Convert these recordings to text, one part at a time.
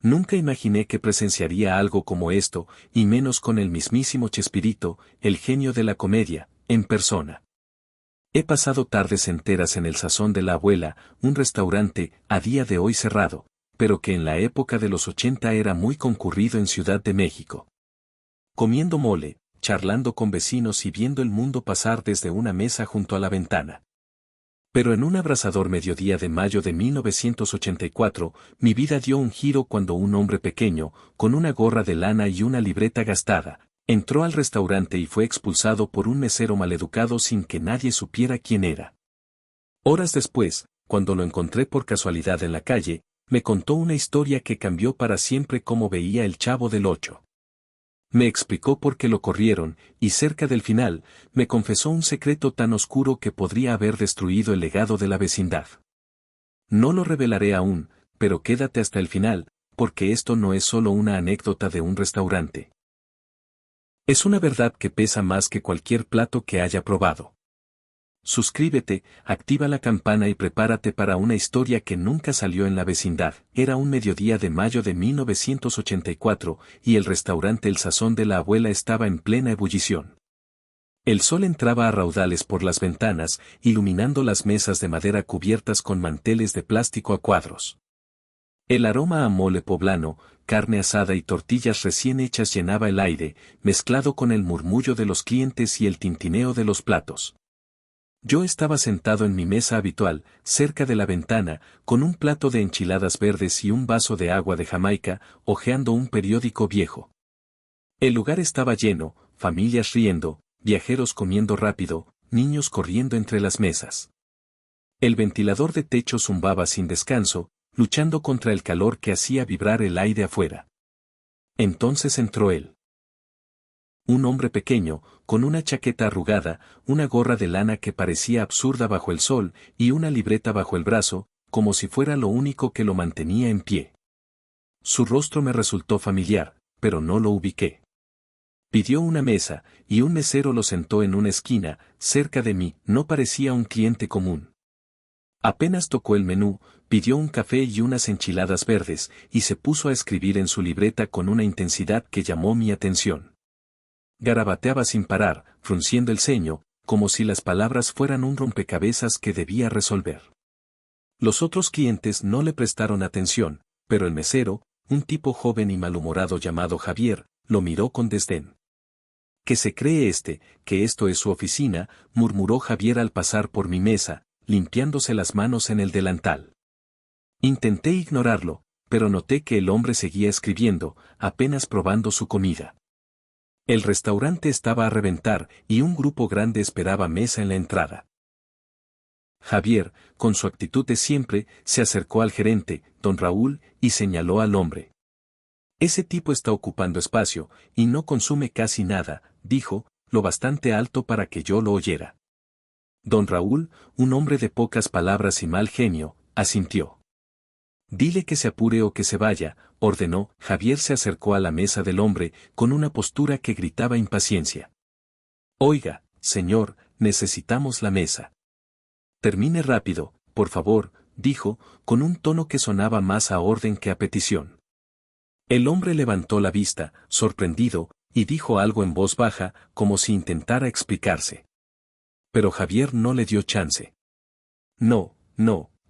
Nunca imaginé que presenciaría algo como esto, y menos con el mismísimo Chespirito, el genio de la comedia, en persona. He pasado tardes enteras en el Sazón de la Abuela, un restaurante, a día de hoy cerrado, pero que en la época de los 80 era muy concurrido en Ciudad de México. Comiendo mole, charlando con vecinos y viendo el mundo pasar desde una mesa junto a la ventana. Pero en un abrasador mediodía de mayo de 1984, mi vida dio un giro cuando un hombre pequeño, con una gorra de lana y una libreta gastada, entró al restaurante y fue expulsado por un mesero maleducado sin que nadie supiera quién era. Horas después, cuando lo encontré por casualidad en la calle, me contó una historia que cambió para siempre cómo veía el Chavo del Ocho. Me explicó por qué lo corrieron, y cerca del final, me confesó un secreto tan oscuro que podría haber destruido el legado de la vecindad. No lo revelaré aún, pero quédate hasta el final, porque esto no es solo una anécdota de un restaurante. Es una verdad que pesa más que cualquier plato que haya probado. Suscríbete, activa la campana y prepárate para una historia que nunca salió en la vecindad. Era un mediodía de mayo de 1984, y el restaurante El Sazón de la Abuela estaba en plena ebullición. El sol entraba a raudales por las ventanas, iluminando las mesas de madera cubiertas con manteles de plástico a cuadros. El aroma a mole poblano, carne asada y tortillas recién hechas llenaba el aire, mezclado con el murmullo de los clientes y el tintineo de los platos. Yo estaba sentado en mi mesa habitual, cerca de la ventana, con un plato de enchiladas verdes y un vaso de agua de Jamaica, hojeando un periódico viejo. El lugar estaba lleno, familias riendo, viajeros comiendo rápido, niños corriendo entre las mesas. El ventilador de techo zumbaba sin descanso, luchando contra el calor que hacía vibrar el aire afuera. Entonces entró él. Un hombre pequeño, con una chaqueta arrugada, una gorra de lana que parecía absurda bajo el sol, y una libreta bajo el brazo, como si fuera lo único que lo mantenía en pie. Su rostro me resultó familiar, pero no lo ubiqué. Pidió una mesa, y un mesero lo sentó en una esquina, cerca de mí. No parecía un cliente común. Apenas tocó el menú, pidió un café y unas enchiladas verdes, y se puso a escribir en su libreta con una intensidad que llamó mi atención. Garabateaba sin parar, frunciendo el ceño, como si las palabras fueran un rompecabezas que debía resolver. Los otros clientes no le prestaron atención, pero el mesero, un tipo joven y malhumorado llamado Javier, lo miró con desdén. «¿Qué se cree que esto es su oficina?», murmuró Javier al pasar por mi mesa, limpiándose las manos en el delantal. Intenté ignorarlo, pero noté que el hombre seguía escribiendo, apenas probando su comida. El restaurante estaba a reventar, y un grupo grande esperaba mesa en la entrada. Javier, con su actitud de siempre, se acercó al gerente, don Raúl, y señaló al hombre. «Ese tipo está ocupando espacio, y no consume casi nada», dijo, lo bastante alto para que yo lo oyera. Don Raúl, un hombre de pocas palabras y mal genio, asintió. «Dile que se apure o que se vaya», ordenó. Javier se acercó a la mesa del hombre, con una postura que gritaba impaciencia. «Oiga, señor, necesitamos la mesa». «Termine rápido, por favor», dijo, con un tono que sonaba más a orden que a petición. El hombre levantó la vista, sorprendido, y dijo algo en voz baja, como si intentara explicarse. Pero Javier no le dio chance. «No,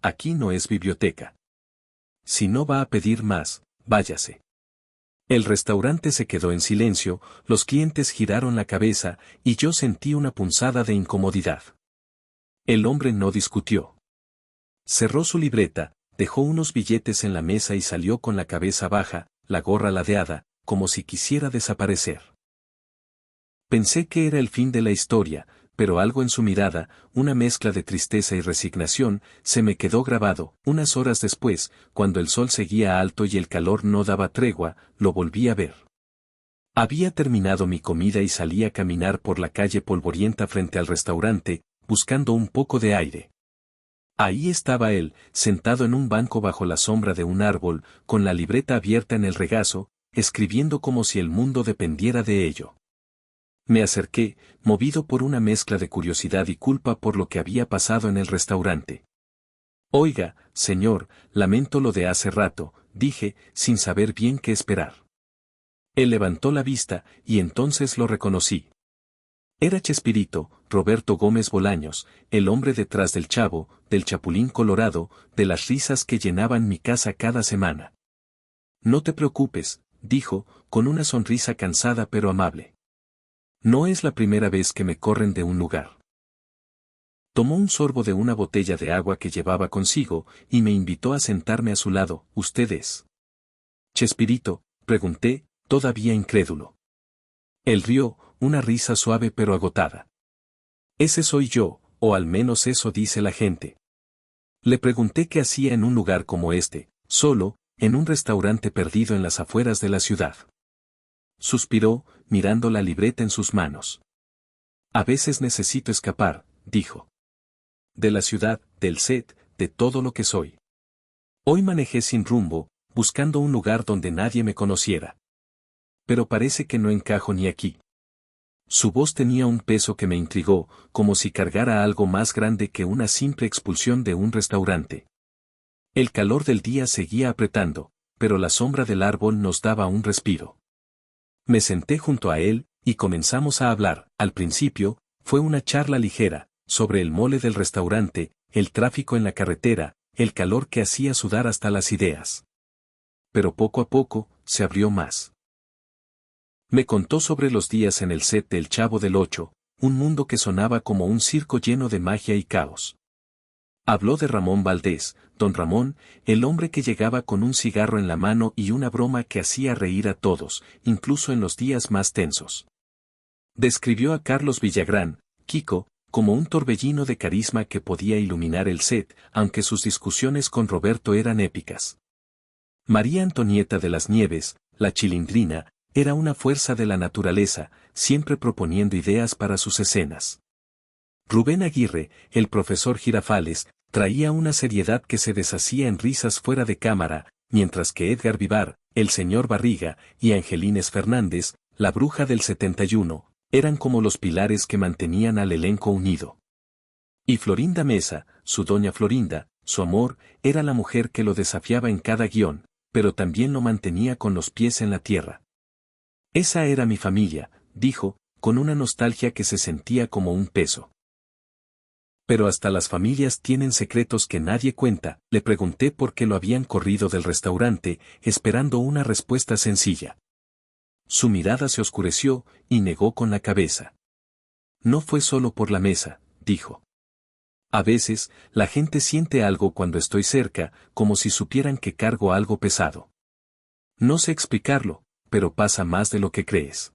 aquí no es biblioteca. Si no va a pedir más, váyase». El restaurante se quedó en silencio, los clientes giraron la cabeza, y yo sentí una punzada de incomodidad. El hombre no discutió. Cerró su libreta, dejó unos billetes en la mesa y salió con la cabeza baja, la gorra ladeada, como si quisiera desaparecer. Pensé que era el fin de la historia, pero algo en su mirada, una mezcla de tristeza y resignación, se me quedó grabado. Unas horas después, cuando el sol seguía alto y el calor no daba tregua, lo volví a ver. Había terminado mi comida y salí a caminar por la calle polvorienta frente al restaurante, buscando un poco de aire. Ahí estaba él, sentado en un banco bajo la sombra de un árbol, con la libreta abierta en el regazo, escribiendo como si el mundo dependiera de ello. Me acerqué, movido por una mezcla de curiosidad y culpa por lo que había pasado en el restaurante. «Oiga, señor, lamento lo de hace rato», dije, sin saber bien qué esperar. Él levantó la vista, y entonces lo reconocí. Era Chespirito, Roberto Gómez Bolaños, el hombre detrás del Chavo, del Chapulín Colorado, de las risas que llenaban mi casa cada semana. No te preocupes, dijo, con una sonrisa cansada pero amable. No es la primera vez que me corren de un lugar. Tomó un sorbo de una botella de agua que llevaba consigo, y me invitó a sentarme a su lado. ¿Usted es Chespirito?, pregunté, todavía incrédulo. Él rió, una risa suave pero agotada. Ese soy yo, o al menos eso dice la gente. Le pregunté qué hacía en un lugar como este, solo, en un restaurante perdido en las afueras de la ciudad. Suspiró, mirando la libreta en sus manos. A veces necesito escapar, dijo. De la ciudad, del set, de todo lo que soy. Hoy manejé sin rumbo, buscando un lugar donde nadie me conociera. Pero parece que no encajo ni aquí. Su voz tenía un peso que me intrigó, como si cargara algo más grande que una simple expulsión de un restaurante. El calor del día seguía apretando, pero la sombra del árbol nos daba un respiro. Me senté junto a él, y comenzamos a hablar. Al principio, fue una charla ligera, sobre el mole del restaurante, el tráfico en la carretera, el calor que hacía sudar hasta las ideas. Pero poco a poco, se abrió más. Me contó sobre los días en el set del Chavo del Ocho, un mundo que sonaba como un circo lleno de magia y caos. Habló de Ramón Valdés, don Ramón, el hombre que llegaba con un cigarro en la mano y una broma que hacía reír a todos, incluso en los días más tensos. Describió a Carlos Villagrán, Kiko, como un torbellino de carisma que podía iluminar el set, aunque sus discusiones con Roberto eran épicas. María Antonieta de las Nieves, la Chilindrina, era una fuerza de la naturaleza, siempre proponiendo ideas para sus escenas. Rubén Aguirre, el profesor Girafales, traía una seriedad que se deshacía en risas fuera de cámara, mientras que Edgar Vivar, el señor Barriga, y Angelines Fernández, la bruja del 71, eran como los pilares que mantenían al elenco unido. Y Florinda Mesa, su doña Florinda, su amor, era la mujer que lo desafiaba en cada guión, pero también lo mantenía con los pies en la tierra. Esa era mi familia, dijo, con una nostalgia que se sentía como un peso. Pero hasta las familias tienen secretos que nadie cuenta, le pregunté por qué lo habían corrido del restaurante, esperando una respuesta sencilla. Su mirada se oscureció, y negó con la cabeza. No fue solo por la mesa, dijo. A veces, la gente siente algo cuando estoy cerca, como si supieran que cargo algo pesado. No sé explicarlo, pero pasa más de lo que crees.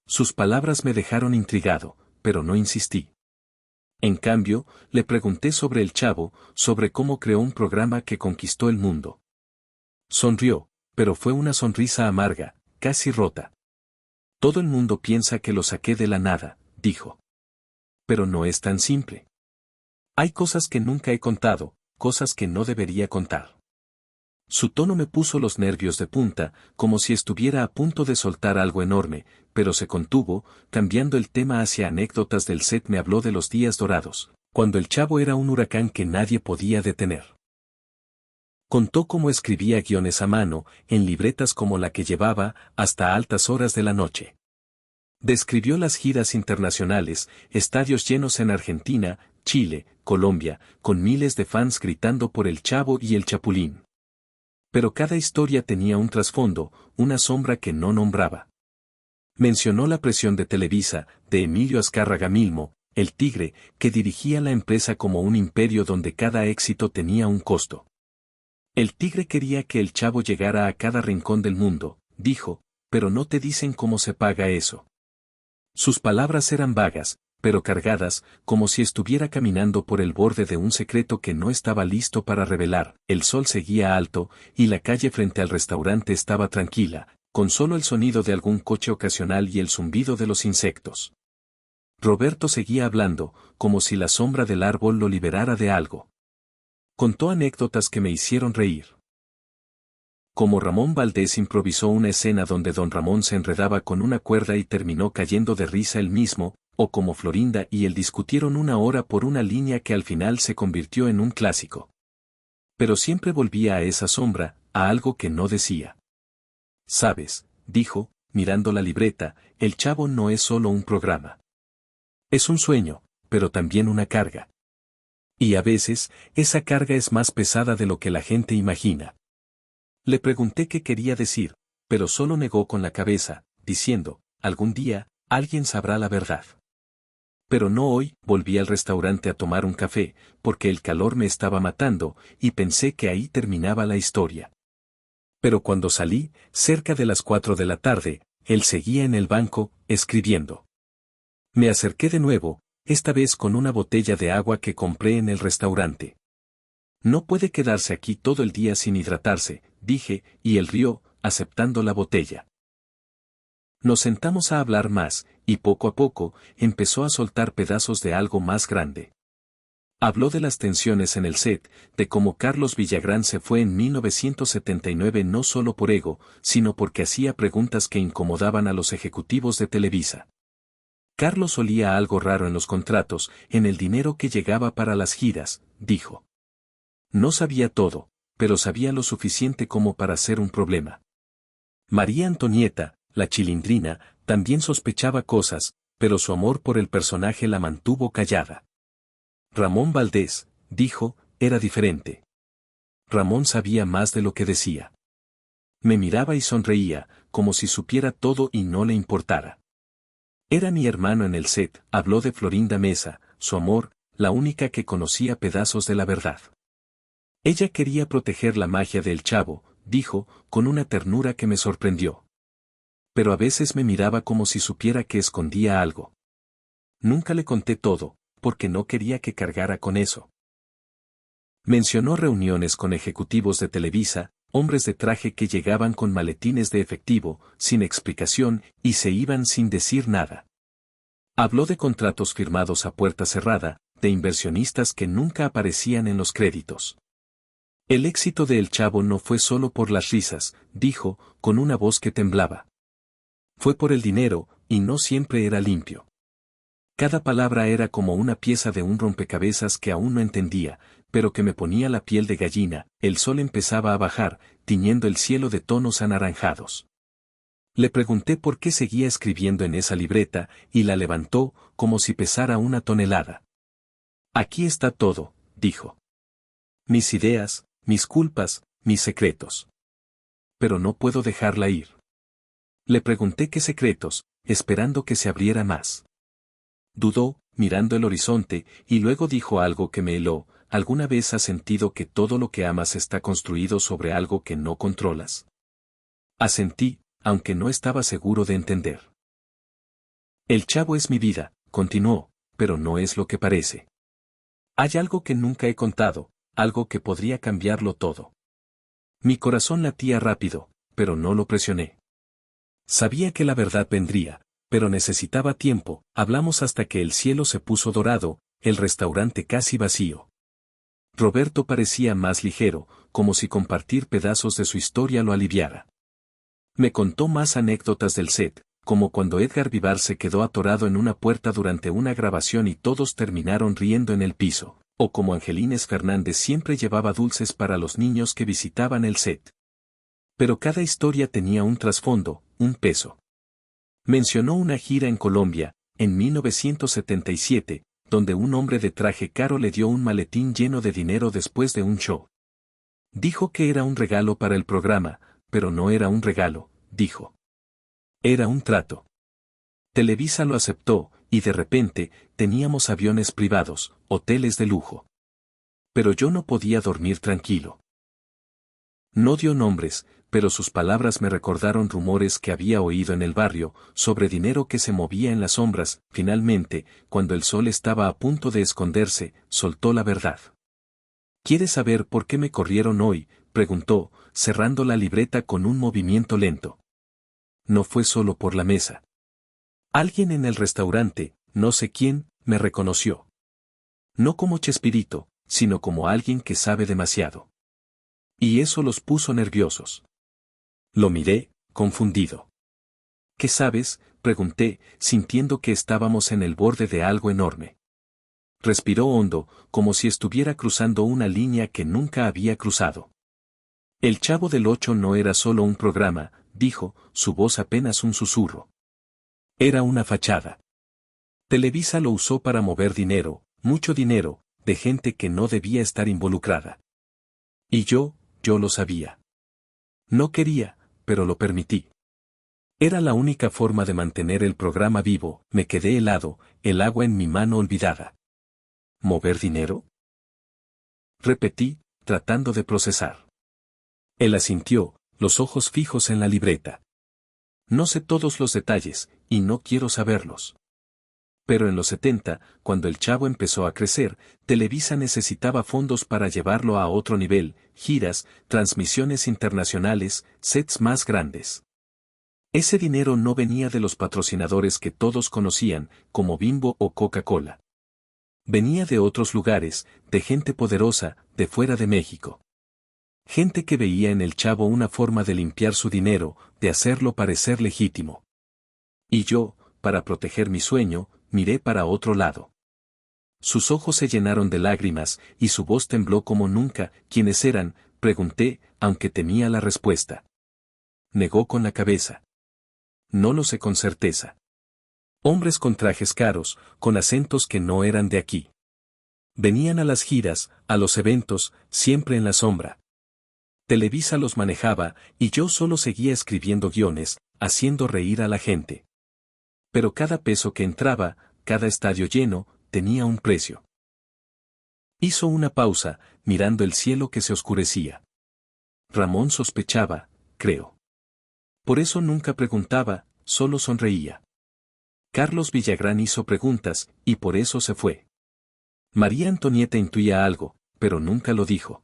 Sus palabras me dejaron intrigado, pero no insistí. En cambio, le pregunté sobre el Chavo, sobre cómo creó un programa que conquistó el mundo. Sonrió, pero fue una sonrisa amarga, casi rota. Todo el mundo piensa que lo saqué de la nada, dijo. Pero no es tan simple. Hay cosas que nunca he contado, cosas que no debería contar. Su tono me puso los nervios de punta, como si estuviera a punto de soltar algo enorme, pero se contuvo, cambiando el tema hacia anécdotas del set. Me habló de los días dorados, cuando el Chavo era un huracán que nadie podía detener. Contó cómo escribía guiones a mano, en libretas como la que llevaba, hasta altas horas de la noche. Describió las giras internacionales, estadios llenos en Argentina, Chile, Colombia, con miles de fans gritando por el Chavo y el Chapulín. Pero cada historia tenía un trasfondo, una sombra que no nombraba. Mencionó la presión de Televisa, de Emilio Azcárraga Milmo, el Tigre, que dirigía la empresa como un imperio donde cada éxito tenía un costo. El Tigre quería que el Chavo llegara a cada rincón del mundo, dijo, pero no te dicen cómo se paga eso. Sus palabras eran vagas, pero cargadas, como si estuviera caminando por el borde de un secreto que no estaba listo para revelar. El sol seguía alto, y la calle frente al restaurante estaba tranquila, con solo el sonido de algún coche ocasional y el zumbido de los insectos. Roberto seguía hablando, como si la sombra del árbol lo liberara de algo. Contó anécdotas que me hicieron reír. Como Ramón Valdés improvisó una escena donde don Ramón se enredaba con una cuerda y terminó cayendo de risa él mismo, o como Florinda y él discutieron una hora por una línea que al final se convirtió en un clásico. Pero siempre volvía a esa sombra, a algo que no decía. «Sabes», dijo, mirando la libreta, «El Chavo no es solo un programa. Es un sueño, pero también una carga. Y a veces, esa carga es más pesada de lo que la gente imagina». Le pregunté qué quería decir, pero solo negó con la cabeza, diciendo, «Algún día, alguien sabrá la verdad». Pero no hoy. Volví al restaurante a tomar un café, porque el calor me estaba matando, y pensé que ahí terminaba la historia. Pero cuando salí, cerca de las 4 de la tarde, él seguía en el banco, escribiendo. Me acerqué de nuevo, esta vez con una botella de agua que compré en el restaurante. «No puede quedarse aquí todo el día sin hidratarse», dije, y él rió, aceptando la botella. Nos sentamos a hablar más, y poco a poco, empezó a soltar pedazos de algo más grande. Habló de las tensiones en el set, de cómo Carlos Villagrán se fue en 1979 no solo por ego, sino porque hacía preguntas que incomodaban a los ejecutivos de Televisa. Carlos olía algo raro en los contratos, en el dinero que llegaba para las giras, dijo. No sabía todo, pero sabía lo suficiente como para ser un problema. María Antonieta, la Chilindrina, también sospechaba cosas, pero su amor por el personaje la mantuvo callada. Ramón Valdés, dijo, era diferente. Ramón sabía más de lo que decía. Me miraba y sonreía, como si supiera todo y no le importara. Era mi hermano en el set, habló de Florinda Mesa, su amor, la única que conocía pedazos de la verdad. Ella quería proteger la magia del Chavo, dijo, con una ternura que me sorprendió. Pero a veces me miraba como si supiera que escondía algo. Nunca le conté todo, porque no quería que cargara con eso. Mencionó reuniones con ejecutivos de Televisa, hombres de traje que llegaban con maletines de efectivo, sin explicación, y se iban sin decir nada. Habló de contratos firmados a puerta cerrada, de inversionistas que nunca aparecían en los créditos. El éxito de El Chavo no fue solo por las risas, dijo, con una voz que temblaba. Fue por el dinero, y no siempre era limpio. Cada palabra era como una pieza de un rompecabezas que aún no entendía, pero que me ponía la piel de gallina. El sol empezaba a bajar, tiñendo el cielo de tonos anaranjados. Le pregunté por qué seguía escribiendo en esa libreta, y la levantó, como si pesara una tonelada. Aquí está todo, dijo. Mis ideas, mis culpas, mis secretos. Pero no puedo dejarla ir. Le pregunté qué secretos, esperando que se abriera más. Dudó, mirando el horizonte, y luego dijo algo que me heló. ¿Alguna vez has sentido que todo lo que amas está construido sobre algo que no controlas? Asentí, aunque no estaba seguro de entender. El Chavo es mi vida, continuó, pero no es lo que parece. Hay algo que nunca he contado, algo que podría cambiarlo todo. Mi corazón latía rápido, pero no lo presioné. Sabía que la verdad vendría, pero necesitaba tiempo. Hablamos hasta que el cielo se puso dorado, el restaurante casi vacío. Roberto parecía más ligero, como si compartir pedazos de su historia lo aliviara. Me contó más anécdotas del set, como cuando Edgar Vivar se quedó atorado en una puerta durante una grabación y todos terminaron riendo en el piso, o como Angelines Fernández siempre llevaba dulces para los niños que visitaban el set. Pero cada historia tenía un trasfondo, un peso. Mencionó una gira en Colombia, en 1977, donde un hombre de traje caro le dio un maletín lleno de dinero después de un show. Dijo que era un regalo para el programa, pero no era un regalo, dijo. Era un trato. Televisa lo aceptó, y de repente, teníamos aviones privados, hoteles de lujo. Pero yo no podía dormir tranquilo. No dio nombres, pero sus palabras me recordaron rumores que había oído en el barrio, sobre dinero que se movía en las sombras. Finalmente, cuando el sol estaba a punto de esconderse, soltó la verdad. ¿Quieres saber por qué me corrieron hoy?, preguntó, cerrando la libreta con un movimiento lento. No fue solo por la mesa. Alguien en el restaurante, no sé quién, me reconoció. No como Chespirito, sino como alguien que sabe demasiado. Y eso los puso nerviosos. Lo miré, confundido. ¿Qué sabes?, pregunté, sintiendo que estábamos en el borde de algo enorme. Respiró hondo, como si estuviera cruzando una línea que nunca había cruzado. El Chavo del Ocho no era solo un programa, dijo, su voz apenas un susurro. Era una fachada. Televisa lo usó para mover dinero, mucho dinero, de gente que no debía estar involucrada. Y yo lo sabía. No quería, pero lo permití. Era la única forma de mantener el programa vivo, me quedé helado, el agua en mi mano olvidada. ¿Mover dinero? Repetí, tratando de procesar. Él asintió, los ojos fijos en la libreta. No sé todos los detalles, y no quiero saberlos. Pero en los 70, cuando el Chavo empezó a crecer, Televisa necesitaba fondos para llevarlo a otro nivel, giras, transmisiones internacionales, sets más grandes. Ese dinero no venía de los patrocinadores que todos conocían, como Bimbo o Coca-Cola. Venía de otros lugares, de gente poderosa, de fuera de México. Gente que veía en el Chavo una forma de limpiar su dinero, de hacerlo parecer legítimo. Y yo, para proteger mi sueño, miré para otro lado. Sus ojos se llenaron de lágrimas, y su voz tembló como nunca. ¿Quiénes eran?, pregunté, aunque temía la respuesta. Negó con la cabeza. No lo sé con certeza. Hombres con trajes caros, con acentos que no eran de aquí. Venían a las giras, a los eventos, siempre en la sombra. Televisa los manejaba, y yo solo seguía escribiendo guiones, haciendo reír a la gente. Pero cada peso que entraba, cada estadio lleno, tenía un precio. Hizo una pausa, mirando el cielo que se oscurecía. Ramón sospechaba, creo. Por eso nunca preguntaba, solo sonreía. Carlos Villagrán hizo preguntas, y por eso se fue. María Antonieta intuía algo, pero nunca lo dijo.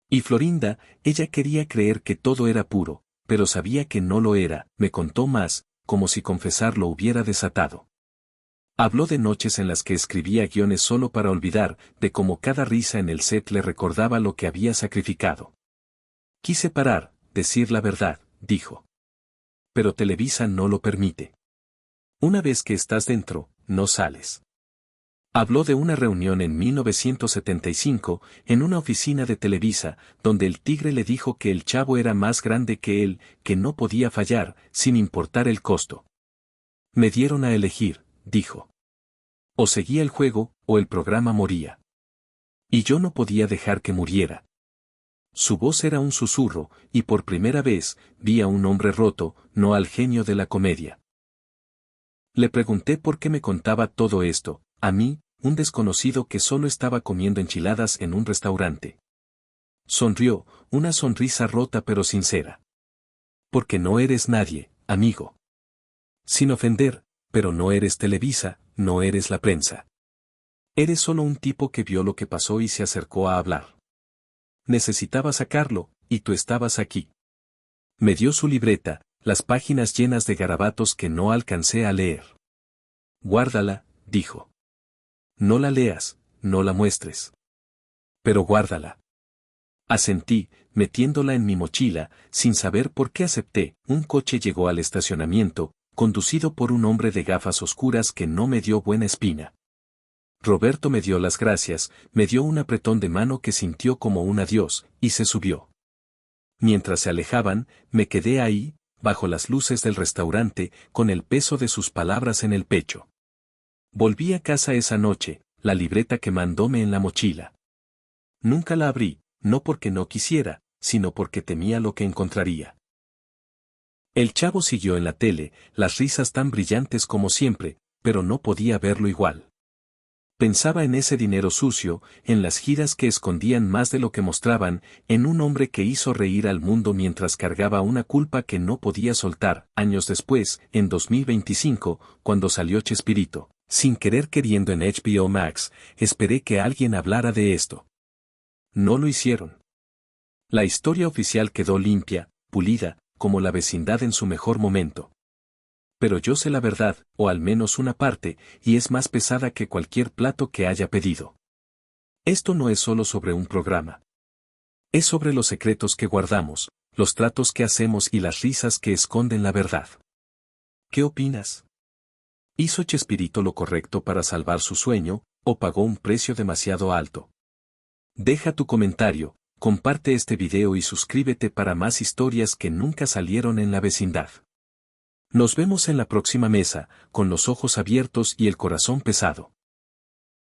Y Florinda, ella quería creer que todo era puro, pero sabía que no lo era, me contó más, como si confesar lo hubiera desatado. Habló de noches en las que escribía guiones solo para olvidar, de cómo cada risa en el set le recordaba lo que había sacrificado. Quise parar, decir la verdad, dijo. Pero Televisa no lo permite. Una vez que estás dentro, no sales. Habló de una reunión en 1975, en una oficina de Televisa, donde el Tigre le dijo que el Chavo era más grande que él, que no podía fallar, sin importar el costo. Me dieron a elegir, dijo. O seguía el juego, o el programa moría. Y yo no podía dejar que muriera. Su voz era un susurro, y por primera vez, vi a un hombre roto, no al genio de la comedia. Le pregunté por qué me contaba todo esto, a mí, un desconocido que solo estaba comiendo enchiladas en un restaurante. Sonrió, una sonrisa rota pero sincera. Porque no eres nadie, amigo. Sin ofender, pero no eres Televisa, no eres la prensa. Eres solo un tipo que vio lo que pasó y se acercó a hablar. Necesitaba sacarlo, y tú estabas aquí. Me dio su libreta, las páginas llenas de garabatos que no alcancé a leer. Guárdala, dijo. No la leas, no la muestres. Pero guárdala. Asentí, metiéndola en mi mochila, sin saber por qué acepté. Un coche llegó al estacionamiento, conducido por un hombre de gafas oscuras que no me dio buena espina. Roberto me dio las gracias, me dio un apretón de mano que sintió como un adiós, y se subió. Mientras se alejaban, me quedé ahí, bajo las luces del restaurante, con el peso de sus palabras en el pecho. Volví a casa esa noche, la libreta que mandóme en la mochila. Nunca la abrí, no porque no quisiera, sino porque temía lo que encontraría. El Chavo siguió en la tele, las risas tan brillantes como siempre, pero no podía verlo igual. Pensaba en ese dinero sucio, en las giras que escondían más de lo que mostraban, en un hombre que hizo reír al mundo mientras cargaba una culpa que no podía soltar. Años después, en 2025, cuando salió Chespirito, sin querer queriendo en HBO Max, esperé que alguien hablara de esto. No lo hicieron. La historia oficial quedó limpia, pulida, como la vecindad en su mejor momento. Pero yo sé la verdad, o al menos una parte, y es más pesada que cualquier plato que haya pedido. Esto no es solo sobre un programa. Es sobre los secretos que guardamos, los tratos que hacemos y las risas que esconden la verdad. ¿Qué opinas? ¿Hizo Chespirito lo correcto para salvar su sueño, ¿O pagó un precio demasiado alto? Deja tu comentario, comparte este video y suscríbete para más historias que nunca salieron en la vecindad. Nos vemos en la próxima mesa, con los ojos abiertos y el corazón pesado.